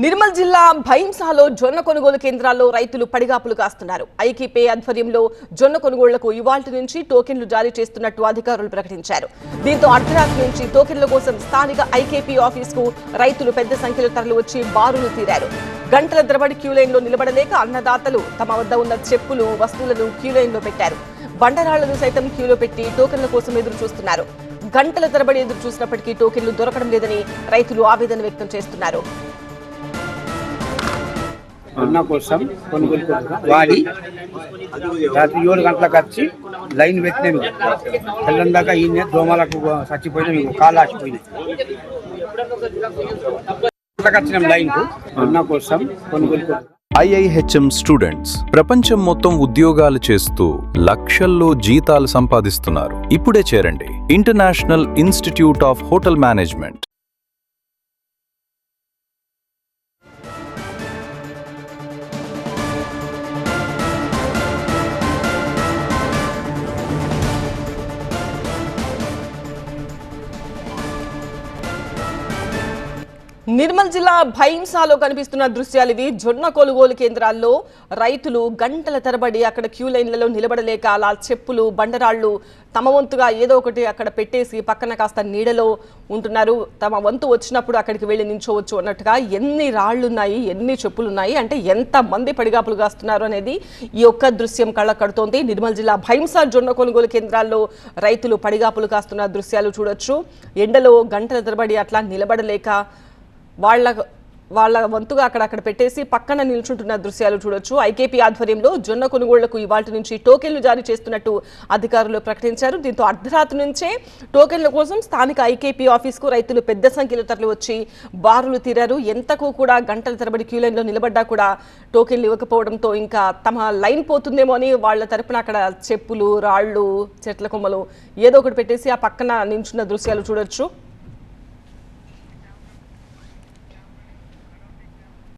నిర్మల్ జిల్లా భైంసాలో జొన్న కొనుగోలు కేంద్రాల్లో రైతులు పడిగాపులు కాస్తున్నారు. ఐకేపీ ఆధ్వర్యంలో జొన్న కొనుగోళ్లకు ఇవాల్టి నుంచి టోకెన్లు జారీ చేస్తున్నట్టు అధికారులు ప్రకటించారు. దీంతో అర్ధరాత్రి నుంచి టోకెన్ల కోసం స్థానిక ఐకేపీ ఆఫీసుకు రైతులు పెద్ద సంఖ్యలో తరలివచ్చి బారులు తీరారు. గంటల తరబడి క్యూలైన్లో నిలబడలేక అన్నదాతలు తమ వద్ద ఉన్న చెప్పులు, వస్తువులను క్యూలైన్లో పెట్టారు. బండరాళ్లను సైతం క్యూలో పెట్టి టోకెన్ల కోసం ఎదురు చూస్తున్నారు. గంటల తరబడి ఎదురు చూసినప్పటికీ టోకెన్లు దొరకడం లేదని రైతులు ఆవేదన వ్యక్తం చేస్తున్నారు. అన్న కోసం కొనుగోలు వాడి రాత్రి 7 గంటలకు వచ్చి లైన్ పెట్టినాము. తెల్లం దాకా ఈ దోమలకు చచ్చిపోయినా మేము కాళ్ళు ఆచిపోయినాయి. వచ్చినాం లైన్కు అన్న కోసం కొనుగోలు. IIHM స్టూడెంట్స్ ప్రపంచం మొత్తం ఉద్యోగాలు చేస్తూ లక్షల్లో జీతాలు సంపాదిస్తున్నారు. ఇప్పుడే చేరండి international institute of hotel management. Nirmal జిల్లా భైంసాలో కనిపిస్తున్న దృశ్యాలు ఇవి. జొన్న కొనుగోలు కేంద్రాల్లో రైతులు గంటల తరబడి అక్కడ క్యూ లైన్లలో నిలబడలేక అలా చెప్పులు, బండరాళ్లు తమ వంతుగా ఏదో ఒకటి అక్కడ పెట్టేసి పక్కన కాస్త నీడలో ఉంటున్నారు. తమ వంతు వచ్చినప్పుడు అక్కడికి వెళ్ళి నించోవచ్చు అన్నట్టుగా. ఎన్ని రాళ్లున్నాయి, ఎన్ని చెప్పులున్నాయి అంటే ఎంత మంది పడిగాపులు కాస్తున్నారు అనేది ఈ ఒక్క దృశ్యం కళ్ళ కడుతోంది. నిర్మల్ జిల్లా భైంసా జొన్న కొనుగోలు కేంద్రాల్లో రైతులు పడిగాపులు కాస్తున్న దృశ్యాలు చూడొచ్చు. ఎండలో గంటల తరబడి అట్లా నిలబడలేక వాళ్ళ వంతుగా అక్కడ పెట్టేసి పక్కన నిల్చుంటున్న దృశ్యాలు చూడొచ్చు. ఐకేపీ ఆధ్వర్యంలో జొన్న కొనుగోళ్లకు ఇవాల్టి నుంచి టోకెన్లు జారీ చేస్తున్నట్టు అధికారులు ప్రకటించారు. దీంతో అర్ధరాత్రి నుంచే టోకెన్ల కోసం స్థానిక ఐకేపీ ఆఫీస్కు రైతులు పెద్ద సంఖ్యలో తరలి వచ్చి బారులు తీరారు. ఎంతకు కూడా గంటల తరబడి క్యూ లైన్లో నిలబడ్డా కూడా టోకెన్లు ఇవ్వకపోవడంతో ఇంకా తమ లైన్ పోతుందేమో అని వాళ్ళ తరపున అక్కడ చెప్పులు, రాళ్లు, చెట్ల కొమ్మలు ఏదో ఒకటి పెట్టేసి ఆ పక్కన నిల్చున్న దృశ్యాలు చూడొచ్చు.